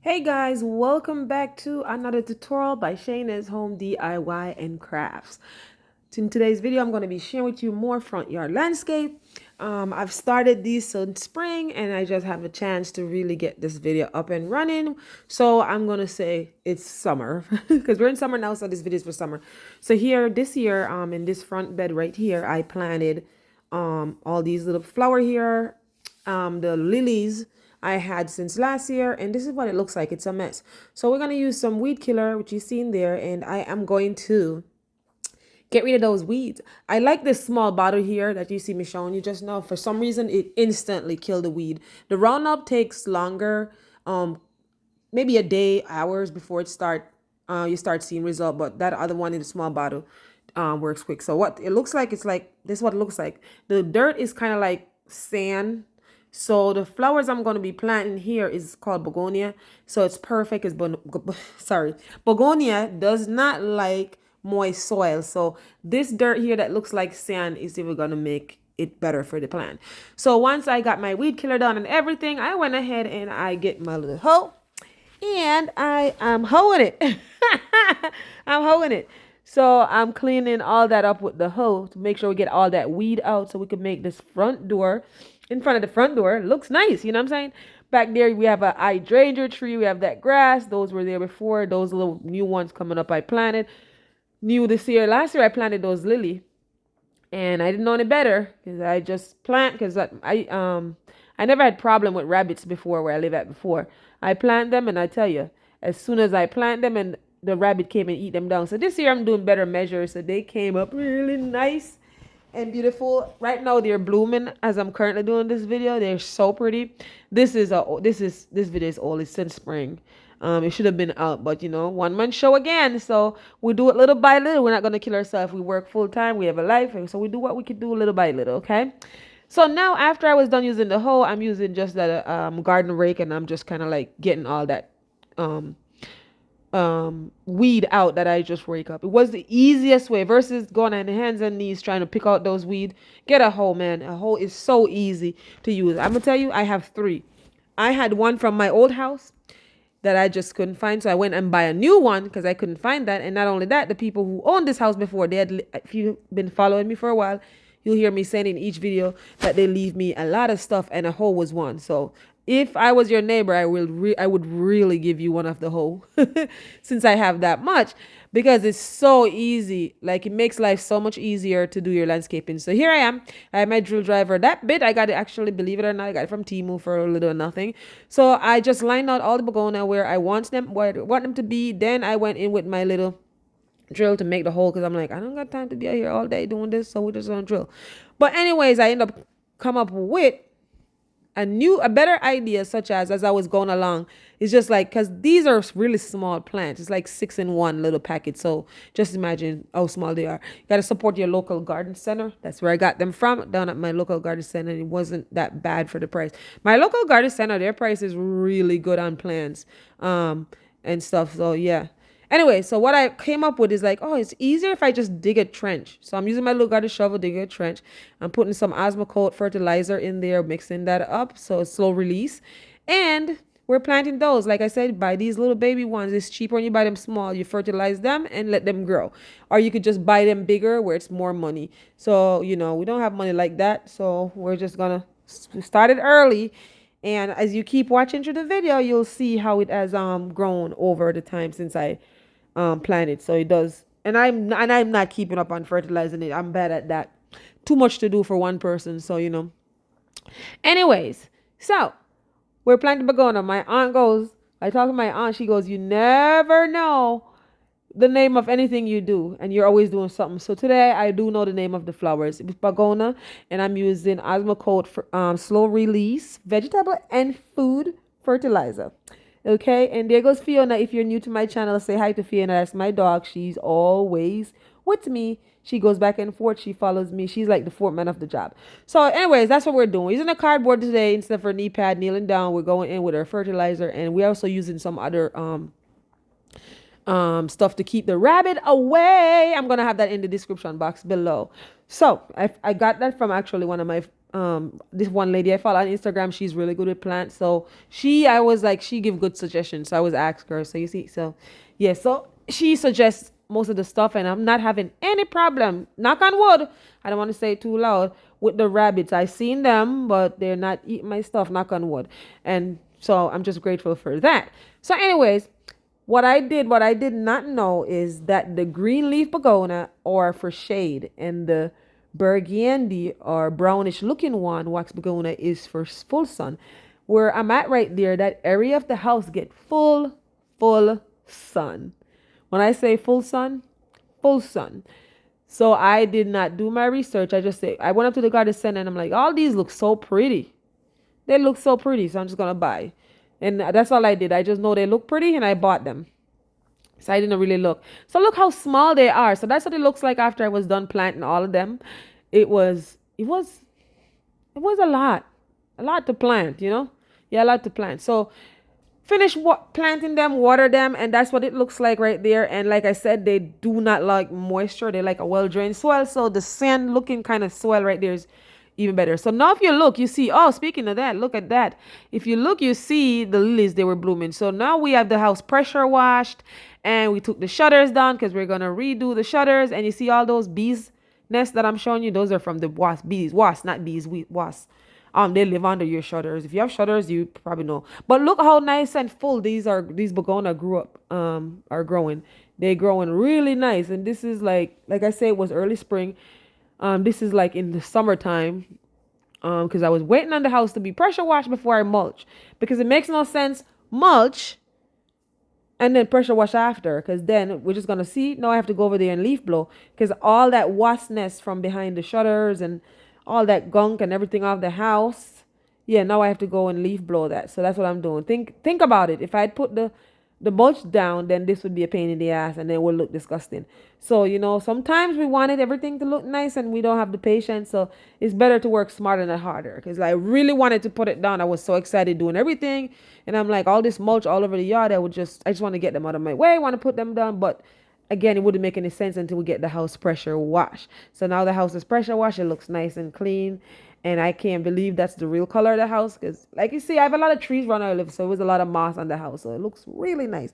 Hey guys, welcome back to another tutorial by Shana's Home DIY and Crafts. In today's video, I'm going to be sharing with you more front yard landscape. I've started these since spring and I just have a chance to really get this video up and running. So I'm going to say it's summer because we're in summer now. So this video is for summer. So here this year, in this front bed right here, I planted all these little flower here, the lilies I had since last year, and this is what it looks like. It's a mess. So we're going to use some weed killer, which you see in there, and I am going to get rid of those weeds. I like this small bottle here that you see me showing you just now. For some reason, it instantly killed the weed. The Roundup takes longer, maybe a day, hours before you start seeing result, but that other one in the small bottle works quick. So what it looks like, it's like, this is what it looks like. The dirt is kind of like sand. So the flowers I'm going to be planting here is called begonia. So it's perfect. Begonia does not like moist soil. So this dirt here that looks like sand is even going to make it better for the plant. So once I got my weed killer done and everything, I went ahead and I get my little hoe and I am hoeing it. I'm hoeing it. So I'm cleaning all that up with the hoe to make sure we get all that weed out so we can make this front door. In front of the front door, it looks nice, you know what I'm saying? Back there, we have a hydrangea tree. We have that grass. Those were there before. Those little new ones coming up I planted. New this year. Last year, I planted those lily. And I didn't know any better because I just plant because I never had problem with rabbits before where I live at before. I plant them and I tell you, as soon as I plant them and the rabbit came and eat them down. So this year I'm doing better measures. So they came up really nice and beautiful. Right now they're blooming as I'm currently doing this video. They're so pretty. This video is old. It's since spring. It should have been out, but you know, one man show again. So we do it little by little. We're not gonna kill ourselves. We work full time. We have a life, and so we do what we can do little by little. Okay. So now after I was done using the hoe, I'm using just that garden rake, and I'm just kind of like getting all that weed out that I just rake up. It was the easiest way versus going on hands and knees trying to pick out those weed. Get a hoe, man. A hoe is so easy to use. I'm gonna tell you, I have 3. I had one from my old house that I just couldn't find, so I went and buy a new one because I couldn't find that. And not only that, the people who owned this house before, if you've been following me for a while, you'll hear me saying in each video that they leave me a lot of stuff, and a hoe was one. So if I was your neighbor, I would really give you one of the hoe since I have that much, because it's so easy. Like, it makes life so much easier to do your landscaping. So here I am. I have my drill driver. That bit I got it, actually, believe it or not, I got it from Temu for a little or nothing. So I just lined out all the begonia where I want them to be. Then I went in with my little drill to make the hole because I'm like, I don't got time to be out here all day doing this, so we just gonna drill. But anyways, I end up come up with a better idea, such as I was going along. It's just like, because these are really small plants. It's like 6 in 1 little packet. So just imagine how small they are. You got to support your local garden center. That's where I got them from, down at my local garden center. It wasn't that bad for the price. My local garden center, their price is really good on plants and stuff. So yeah. Anyway, so what I came up with is like, oh, it's easier if I just dig a trench. So I'm using my little garden shovel, digging a trench. I'm putting some Osmocote fertilizer in there, mixing that up so it's slow release. And we're planting those. Like I said, buy these little baby ones. It's cheaper when you buy them small. You fertilize them and let them grow. Or you could just buy them bigger where it's more money. So, you know, we don't have money like that. So we're just going to start it early. And as you keep watching through the video, you'll see how it has grown over the time since I planted. So it does, and I'm not keeping up on fertilizing it. I'm bad at that. Too much to do for one person. So you know. Anyways, so we're planting begonia. My aunt goes. I talk to my aunt. She goes, "You never know the name of anything you do, and you're always doing something." So today I do know the name of the flowers. It's begonia, and I'm using Osmocote for slow release vegetable and food fertilizer. Okay, and there goes Fiona. If you're new to my channel, say hi to Fiona. That's my dog. She's always with me. She goes back and forth. She follows me. She's like the fourth man of the job. So anyways, that's what we're doing. We're using a cardboard today instead for knee pad, kneeling down. We're going in with our fertilizer, and we're also using some other stuff to keep the rabbit away. I'm gonna have that in the description box below. So I got that from actually one of my this one lady I follow on Instagram, she's really good with plants. So I was like, she give good suggestions. So I was asking her. So you see, so yeah, so she suggests most of the stuff, and I'm not having any problem. Knock on wood. I don't want to say it too loud with the rabbits. I seen them, but they're not eating my stuff. Knock on wood. And so I'm just grateful for that. So, anyways, what I did not know is that the green leaf begonia are for shade, and the burgundy or brownish looking one, wax begonia, is for full sun. Where I'm at right there, that area of the house get full sun. When I say full sun, full sun. So I did not do my research. I just say I went up to the garden center and I'm like, all these look so pretty. They look so pretty, so I'm just gonna buy. And that's all I did. I just know they look pretty and I bought them. So I didn't really look. So look how small they are. So that's what it looks like after I was done planting all of them. It was a lot to plant, you know. Yeah, a lot to plant. So finish planting them, water them, and that's what it looks like right there. And like I said, they do not like moisture. They like a well-drained soil. So the sand looking kind of soil right there is even better. So now if you look, you see, oh, speaking of that, look at that. If you look, you see the lilies, they were blooming. So now we have the house pressure washed, and we took the shutters down because we're going to redo the shutters. And you see all those bees nests that I'm showing you? Those are from the wasps, not bees, wasps. They live under your shutters. If you have shutters, you probably know. But look how nice and full these begonia grew up, are growing. They're growing really nice. And this is like I say, it was early spring. This is like in the summertime. Because I was waiting on the house to be pressure washed before I mulch. Because it makes no sense mulch and then pressure wash after. Because then we're just gonna see. Now I have to go over there and leaf blow. Because all that wasp nest from behind the shutters and all that gunk and everything off the house. Yeah, now I have to go and leaf blow that. So that's what I'm doing. Think about it. If I'd put the mulch down, then this would be a pain in the ass and it would look disgusting. So, you know, sometimes we wanted everything to look nice and we don't have the patience. So it's better to work smarter than harder. Because I really wanted to put it down. I was so excited doing everything. And I'm like, all this mulch all over the yard, I just want to get them out of my way. I want to put them down. But again, it wouldn't make any sense until we get the house pressure washed. So now the house is pressure washed. It looks nice and clean. And I can't believe that's the real color of the house. Because like you see, I have a lot of trees around where I live. So it was a lot of moss on the house. So it looks really nice.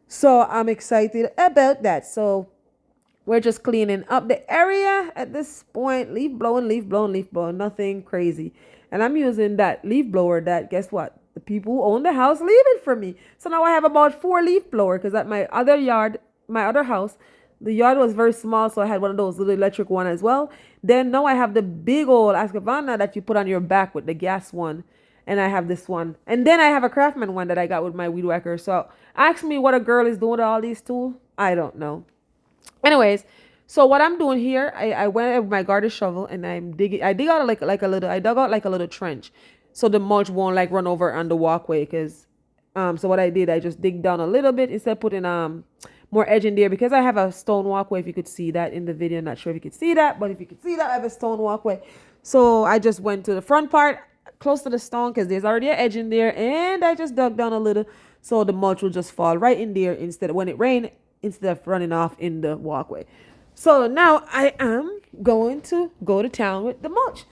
So I'm excited about that. So we're just cleaning up the area at this point. Leaf blowing, leaf blowing, leaf blowing. Nothing crazy. And I'm using that leaf blower that, guess what? The people who own the house leave it for me. So now I have about 4 leaf blower. Because at my other house, the yard was very small, so I had one of those little electric one as well. Then now I have the big old Ascavana that you put on your back with the gas one. And I have this one. And then I have a Craftsman one that I got with my weed whacker. So ask me what a girl is doing with all these tools. I don't know. Anyways, so what I'm doing here, I went with my garden shovel and I'm digging. I dug out like a little trench. So the mulch won't like run over on the walkway. Because so what I did, I just dig down a little bit instead of putting more edge in there, because I have a stone walkway. If you could see that in the video, I'm not sure if you could see that, but if you could see that, I have a stone walkway. So I just went to the front part close to the stone because there's already an edge in there, and I just dug down a little so the mulch will just fall right in there instead of when it rained, instead of running off in the walkway. So now I am going to go to town with the mulch.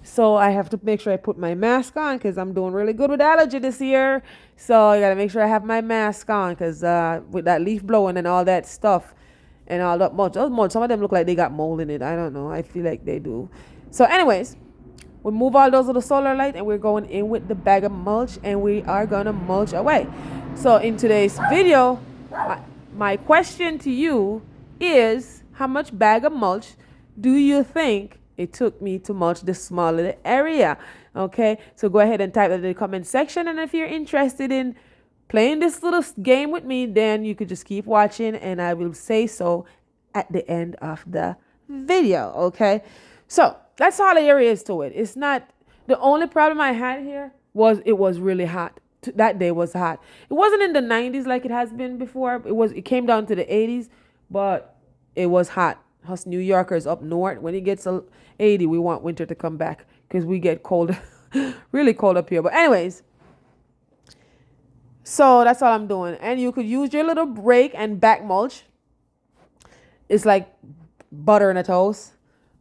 So I have to make sure I put my mask on because I'm doing really good with allergy this year. So I got to make sure I have my mask on because with that leaf blowing and all that stuff and all that mulch, some of them look like they got mold in it. I don't know. I feel like they do. So anyways, we move all those little solar lights and we're going in with the bag of mulch and we are going to mulch away. So in today's video, my question to you is, how much bag of mulch do you think it took me to mulch this small little area? Okay, so go ahead and type that in the comment section. And if you're interested in playing this little game with me, then you could just keep watching and I will say so at the end of the video. Okay, so that's all there is to it. It's not, the only problem I had here was it was really hot. That day was hot. It wasn't in the 90s like it has been before. It came down to the 80s, but it was hot. Us New Yorkers up north, when it gets 80, we want winter to come back because we get cold, really cold up here. But anyways, so that's all I'm doing. And you could use your little rake and back mulch. It's like butter in a toast.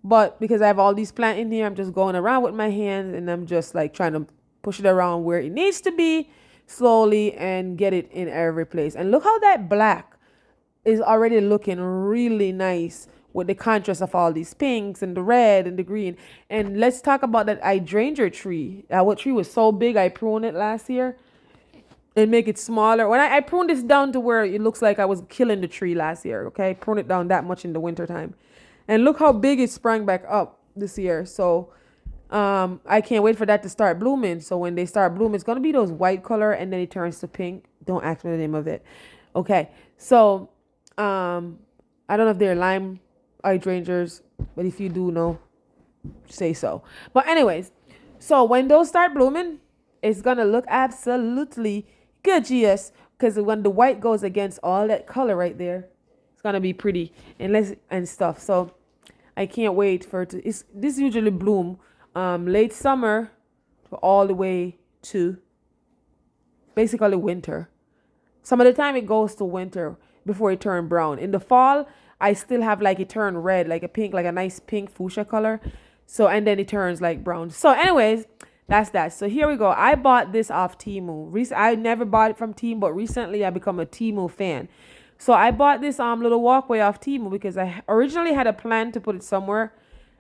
But because I have all these plants in here, I'm just going around with my hands and I'm just like trying to push it around where it needs to be slowly and get it in every place. And look how that black is already looking really nice with the contrast of all these pinks and the red and the green. And let's talk about that hydrangea tree. Our tree was so big, I pruned it last year and make it smaller. When I pruned this down to where it looks like I was killing the tree last year, okay? Prune it down that much in the winter time. And look how big it sprang back up this year. So I can't wait for that to start blooming. So when they start blooming, it's going to be those white color and then it turns to pink. Don't ask me the name of it. Okay. So I don't know if they're lime hydrangeas, but if you do know, say so. But anyways, so when those start blooming, it's going to look absolutely gorgeous because when the white goes against all that color right there, it's going to be pretty and stuff. So I can't wait for it to, this usually bloom late summer to all the way to basically winter. Some of the time it goes to winter before it turns brown. In the fall, I still have like it turn red, like a pink, like a nice pink fuchsia color. So, and then it turns like brown. So anyways, that's that. So here we go. I bought this off Temu. I never bought it from Temu, but recently I become a Temu fan. So I bought this little walkway off Temu because I originally had a plan to put it somewhere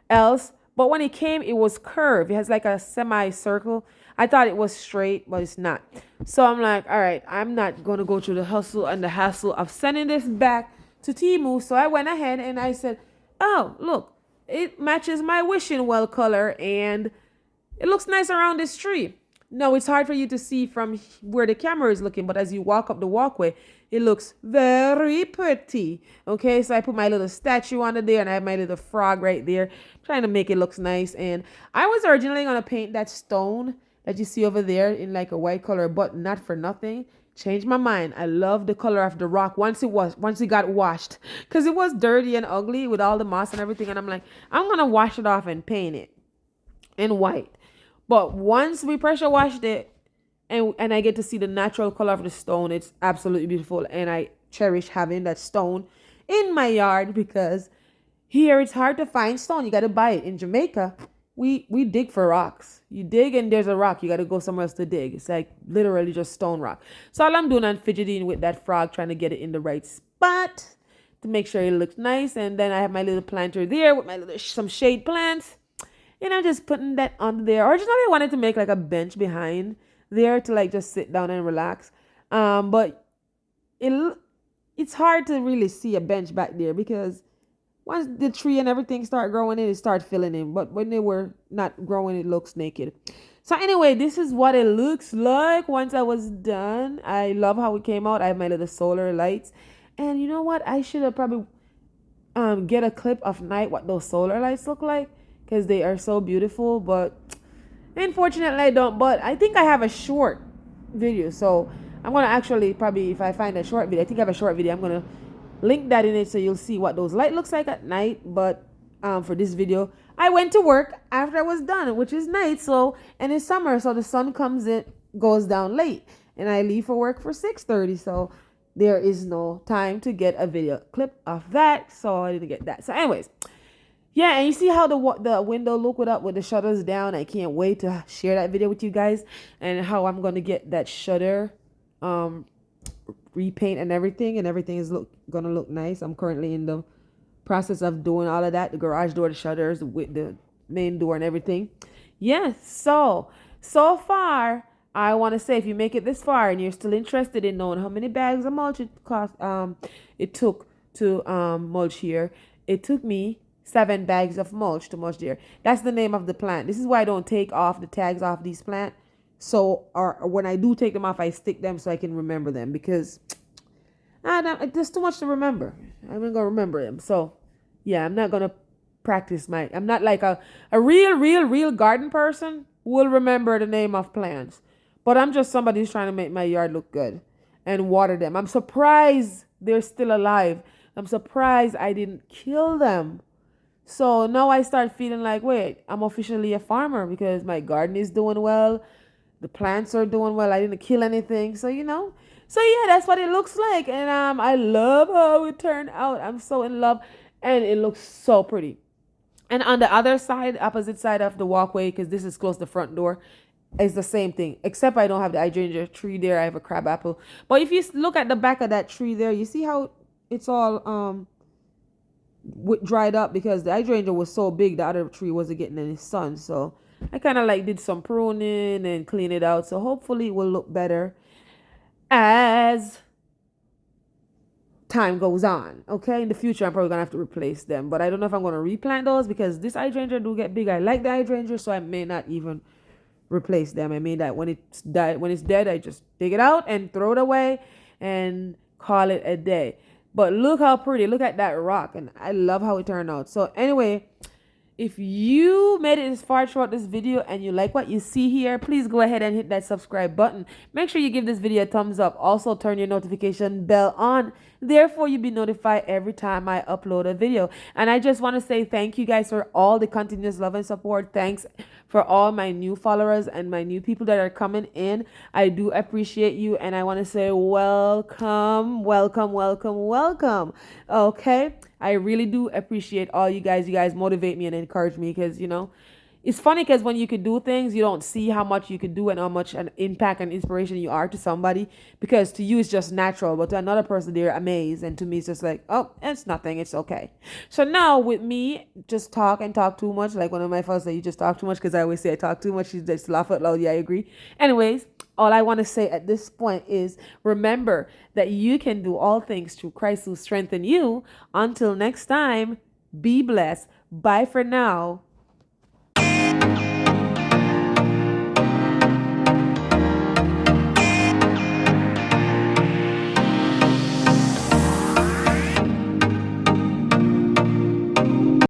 else. But when it came, it was curved. It has like a semicircle. I thought it was straight, but it's not. So I'm like, all right, I'm not going to go through the hustle and the hassle of sending this back to Temu. So I went ahead and I said, oh, look, it matches my wishing well color and it looks nice around this tree. No, it's hard for you to see from where the camera is looking, but as you walk up the walkway, it looks very pretty. Okay, so I put my little statue under there and I have my little frog right there, trying to make it look nice. And I was originally going to paint that stone that you see over there in like a white color, but not for nothing. Changed my mind. I love the color of the rock once it got washed, because it was dirty and ugly with all the moss and everything. And I'm like, I'm going to wash it off and paint it in white. But once we pressure washed it and I get to see the natural color of the stone, it's absolutely beautiful. And I cherish having that stone in my yard because here it's hard to find stone. You got to buy it. In Jamaica, we dig for rocks. You dig and there's a rock. You got to go somewhere else to dig. It's like literally just stone rock. So all I'm doing, I'm fidgeting with that frog, trying to get it in the right spot to make sure it looks nice. And then I have my little planter there with my little some shade plants. And I'm just putting that under there. Originally, I wanted to make like a bench behind there to like just sit down and relax. But it's hard to really see a bench back there because once the tree and everything start growing in, it start filling in. But when they were not growing, it looks naked. So anyway, this is what it looks like once I was done. I love how it came out. I have my little solar lights. And you know what? I should have probably get a clip of night what those solar lights look like, because they are so beautiful. But unfortunately I don't. But I think I have a short video, so I'm gonna actually probably, if I find a short video, I think I have a short video, I'm gonna link that in it so you'll see what those light looks like at night. But for this video, I went to work after I was done, which is night. So, and it's summer, so the sun comes in, goes down late, and I leave for work for 6:30. So there is no time to get a video clip of that, so I didn't get that. So anyways, yeah, and you see how the window look with the shutters down. I can't wait to share that video with you guys, and how I'm gonna get that shutter repaint and everything is gonna look nice. I'm currently in the process of doing all of that, the garage door, the shutters, with the main door and everything. Yes, so far I want to say, if you make it this far and you're still interested in knowing how many bags of mulch it took to mulch here, it took me 7 bags of mulch to mulch there. That's the name of the plant. This is why I don't take off the tags off these plants. So, or when I do take them off, I stick them so I can remember them, because there's too much to remember. I'm not gonna remember them. So yeah, I'm not gonna practice I'm not like a real garden person who will remember the name of plants. But I'm just somebody who's trying to make my yard look good and water them. I'm surprised they're still alive. I'm surprised I didn't kill them. So now I start feeling like, wait, I'm officially a farmer because my garden is doing well. The plants are doing well. I didn't kill anything. So, so yeah, that's what it looks like. And I love how it turned out. I'm so in love, and it looks so pretty. And on the other side, opposite side of the walkway, because this is close to the front door, is the same thing. Except I don't have the hydrangea tree there. I have a crab apple. But if you look at the back of that tree there, you see how it's all dried up because the hydrangea was so big. The other tree wasn't getting any sun. So I kind of like did some pruning and clean it out. So hopefully it will look better as time goes on. Okay, in the future I'm probably gonna have to replace them, but I don't know if I'm gonna replant those because this hydrangea do get big. I like the hydrangea, so I may not even replace them. I mean that when it's dead, I just take it out and throw it away and call it a day. But look how pretty. Look at that rock, and I love how it turned out. So anyway, if you made it this far throughout this video and you like what you see here, please go ahead and hit that subscribe button. Make sure you give this video a thumbs up. Also, turn your notification bell on. Therefore, you'll be notified every time I upload a video. And I just want to say thank you guys for all the continuous love and support. Thanks for all my new followers and my new people that are coming in. I do appreciate you. And I want to say welcome, welcome, welcome, welcome. Okay. I really do appreciate all you guys. You guys motivate me and encourage me because, you know, it's funny because when you could do things, you don't see how much you could do and how much an impact and inspiration you are to somebody because to you it's just natural, but to another person they're amazed, and to me it's just like, oh, it's nothing, it's okay. So now with me, just talk and talk too much. Like one of my friends say, you just talk too much because I always say I talk too much. She just laugh out loud. Yeah, I agree. Anyways, all I want to say at this point is remember that you can do all things through Christ who strengthens you. Until next time, be blessed. Bye for now.